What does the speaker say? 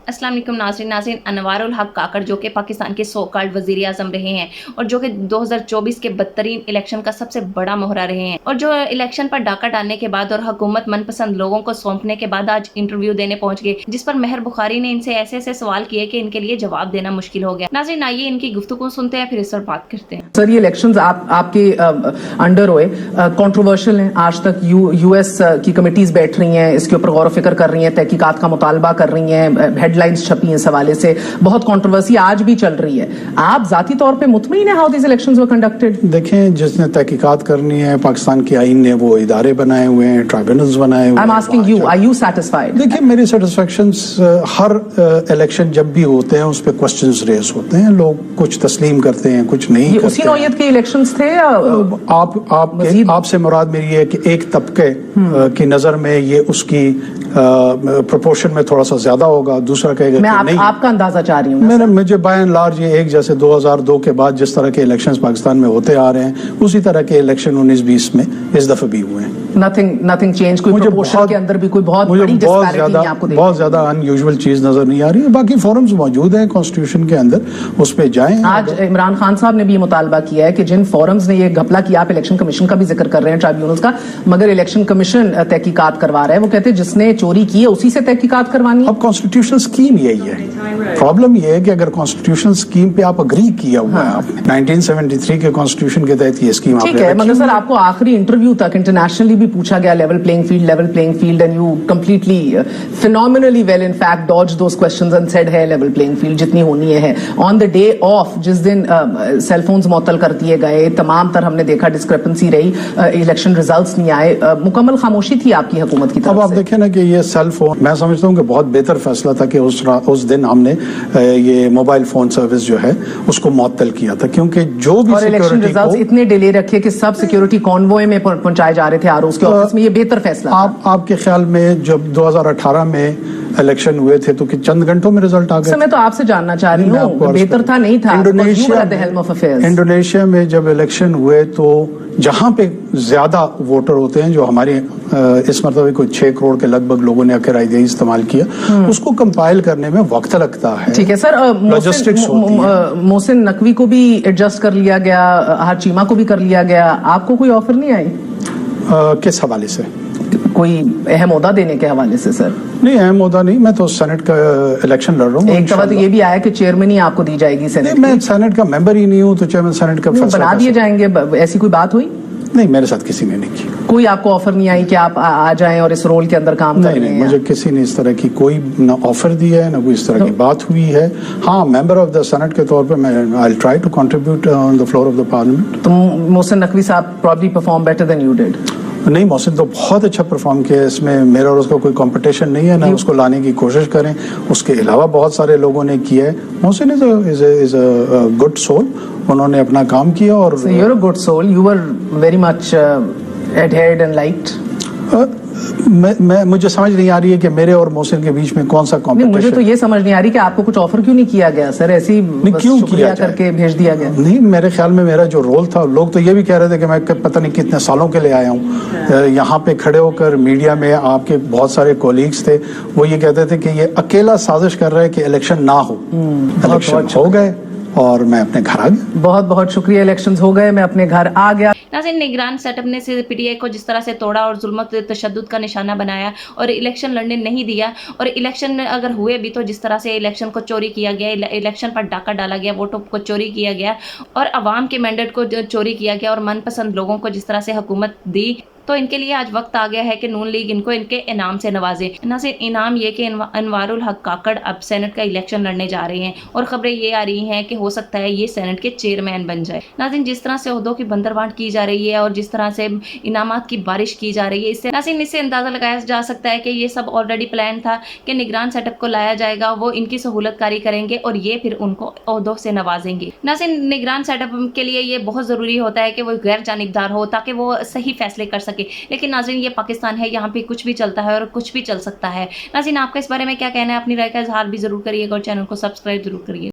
अस्सलाम वालेकुम नाज़रीन अनवार उल हक काकड़ जो कि पाकिस्तान के सो कॉल्ड वज़ीर आज़म रहे हैं और जो कि 2024 के बदतरीन इलेक्शन का सबसे बड़ा मोहरा रहे हैं और जो इलेक्शन पर डाका डालने के बाद और हुकूमत मनपसंद लोगों को सौंपने के बाद आज इंटरव्यू देने पहुंच गए, जिस पर मेहर बुखारी ने इनसे ऐसे ऐसे सवाल किए कि इनके लिए जवाब देना मुश्किल हो गया। नाज़रीन आइए इनकी गुफ्तगू सुनते हैं, फिर इस पर बात करते हैं। सर, ये इलेक्शंस आपके अंडर हुए, कंट्रोवर्शियल हैं। आज तक यूएस की कमिटीज बैठ रही हैं, इसके ऊपर गौर फिक्र कर रही हैं, तहकीकात का मुतालबा कर रही हैं, हेडलाइंस छपी हैं इस हवाले से, बहुत कंट्रोवर्सी आज भी चल रही है। आप जाती तौर पे मुतमईन हैं how this elections were conducted? देखें, जिसने तहकीकात करनी है, पाकिस्तान के आईन ने वो इदारे बनाए हुए हैं, ट्राइब्यूनल्स बनाए हुए हैं। I am asking you, are you satisfied? देखिए, मेरी सेटिस्फेक्शंस, हर इलेक्शन जब भी होते हैं उस पे क्वेश्चंस रेज होते हैं, लोग कुछ तस्लीम करते हैं, कुछ नहीं करते। उसी नौयत के इलेक्शंस थे या आपसे मुराद मेरी है कि एक तबके की नजर में ये उसकी प्रोपोर्शन में थोड़ा सा ज्यादा होगा, दूसरा कहेगा मैं नहीं। आपका अंदाजा चाह रही हूँ। मुझे बाय एंड लार्ज ये एक जैसे 2002 के बाद जिस तरह के इलेक्शंस पाकिस्तान में होते आ रहे हैं उसी तरह के इलेक्शन 19-20 में इस दफे भी हुए हैं। नथिंग चेंज, कोई प्रोपोर्शन के अंदर भी कोई बहुत बड़ी डिस्पैरिटी नहीं आपको बहुत ज्यादा अनयूजुअल चीज नजर नहीं आ रही है। बाकी फोरम्स मौजूद हैं कॉन्स्टिट्यूशन के अंदर, उस पे जाएं। आज इमरान खान साहब ने भी ये मुतालबा किया है कि जिन फोरम्स ने ये घपला किया, आप इलेक्शन कमीशन का भी जिक्र कर रहे हैं, ट्राइब्यूनल्स का, मगर इलेक्शन कमीशन तहकीकात करवा रहा है। वो कहते हैं जिसने चोरी की है उसी से तहकीकात करवानी है। अब कॉन्स्टिट्यूशनल स्कीम यही है। प्रॉब्लम ये है कि अगर कॉन्स्टिट्यूशनल स्कीम पे आप अग्री किया हुआ है, आपने 1973 के कॉन्स्टिट्यूशन के तहत ये स्कीम ठीक है, मगर सर आपको आखिरी इंटरव्यू तक इंटरनेशनली भी पूछा गया level playing field and you completely phenomenally well in fact dodge those questions and said है लेवल प्लेइंग फील्ड जितनी होनी है। ऑन द डे ऑफ, जिस दिन सेल फोन्स मुअत्तल कर दिए गए, तमाम तर हमने देखा डिस्क्रिपेंसी रही, इलेक्शन रिजल्ट्स नहीं आए, मुकम्मल खामोशी थी आपकी हुकूमत की तरफ से। अब आप देखें ना कि ये सेल फोन, मैं समझता हूँ कि बहुत बेहतर फैसला था कि उस दिन हमने ये मोबाइल फोन सर्विस जो है उसको मुअत्तल किया था, क्योंकि जो भी इलेक्शन रिजल्ट्स इतने डिले रखे कि सब सिक्योरिटी कॉन्वॉय में पहुंचाए जा रहे थे आरओस के ऑफिस में, ये बेहतर फैसला। आपके ख्याल में जब 2018 में इलेक्शन हुए थे तो कि चंद घंटों में रिजल्ट आ गए? मैं तो आपसे जानना चाह रही हूँ, बेहतर था नहीं था? इंडोनेशिया में जब इलेक्शन हुए तो जहां पे ज्यादा वोटर होते हैं, जो हमारे इस मरतबे कोई 6 करोड़ के लगभग लोगों ने आखिर आईडी इस्तेमाल किया, उसको कंपाइल करने में वक्त लगता है। ठीक है सर, मोहसिन नकवी को भी एडजस्ट कर लिया गया, हर चीमा को भी कर लिया गया, आपको कोई ऑफर नहीं आई? किस हवाले से? कोई अहम ओहदा देने के हवाले से? सर नहीं, अहम ओहदा नहीं, मैं तो सेनेट का इलेक्शन लड़ रहा हूँ। एक दफा तो ये भी आया कि चेयरमैन ही आपको दी जाएगी सेनेट। मैं सेनेट का मेंबर ही नहीं हूँ, तो चेयरमैन सेनेट का बना दिए जाएंगे, ऐसी कोई बात हुई? नहीं, मेरे साथ किसी ने नहीं की। कोई आपको ऑफर नहीं आई कि आप आ जाएं और इस रोल के अंदर काम करें? नहीं, मुझे किसी ने इस तरह की कोई ना ऑफर दिया है, ना कोई इस तरह की बात हुई है। हाँ, मेंबर ऑफ द सेनेट के तौर पे मैं I will try to contribute on the floor of the parliament. तो मोहसिन नकवी साहब probably perform better than you did? नहीं, मोहसिन तो बहुत अच्छा परफॉर्म किया, इसमें मेरा और उसका कोई कंपटीशन नहीं है, ना उसको लाने की कोशिश करें। उसके अलावा बहुत सारे लोगों ने किया है। Mohsin is a good soul, उन्होंने अपना काम किया। और you are a good soul, you were very much adhered and liked. मुझे समझ नहीं आ रही है कि मेरे और मोहसिन के बीच में कौन सा कॉम्पिटिशन। मुझे तो ये समझ नहीं आ रही कि आपको कुछ ऑफर क्यों नहीं किया गया सर? ऐसी क्यों किया करके भेज दिया गया? नहीं, मेरे ख्याल में मेरा जो रोल था, लोग तो ये भी कह रहे थे कि मैं पता नहीं कितने सालों के लिए आया हूँ यहाँ पे खड़े होकर। मीडिया में आपके बहुत सारे कोलीग्स थे, वो ये कहते थे कि ये अकेला साजिश कर रहा है कि इलेक्शन ना हो। इलेक्शन हो गए और मैं अपने घर आ गया। बहुत बहुत शुक्रिया, इलेक्शंस हो गए, मैं अपने घर आ गया। नाज़रीन, निगरान सेटअप ने पीटीआई को जिस तरह से तोड़ा और जुल्मत तशद्दुद का निशाना बनाया और इलेक्शन लड़ने नहीं दिया, और इलेक्शन अगर हुए भी तो जिस तरह से इलेक्शन को चोरी किया गया, इलेक्शन पर डाका डाला गया, वोटों को चोरी किया गया और अवाम के मैंडेट को चोरी किया गया और मनपसंद लोगों को जिस तरह से हुकूमत दी, तो इनके लिए आज वक्त आ गया है कि नून लीग इनको इनके इनाम से नवाजे। नाज़रीन, इनाम ये कि अनवारुल हक काकड़ अब सेनेट का इलेक्शन लड़ने जा रहे हैं और खबरें ये आ रही हैं कि हो सकता है ये सेनेट के चेयरमैन बन जाए। नाज़रीन, जिस तरह से ओहदों की बंदरबांट की जा रही है और जिस तरह से इनामात की बारिश की जा रही है, इससे नाज़रीन इससे अंदाज़ा लगाया जा सकता है कि ये सब ऑलरेडी प्लान था कि निगरान सेटअप को लाया जाएगा, वो इनकी सहूलतकारी करेंगे और ये फिर उनको ओहदों से नवाजेंगे। नाज़रीन, निगरान सेटअप के लिए ये बहुत ज़रूरी होता है कि वो गैर जानिबदार हो ताकि वो सही फैसले कर सके। लेकिन नाज़रीन, ये पाकिस्तान है, यहाँ पे कुछ भी चलता है और कुछ भी चल सकता है। नाज़रीन, आपका इस बारे में क्या कहना है? अपनी राय का इजहार भी जरूर करिएगा और चैनल को सब्सक्राइब जरूर करिए।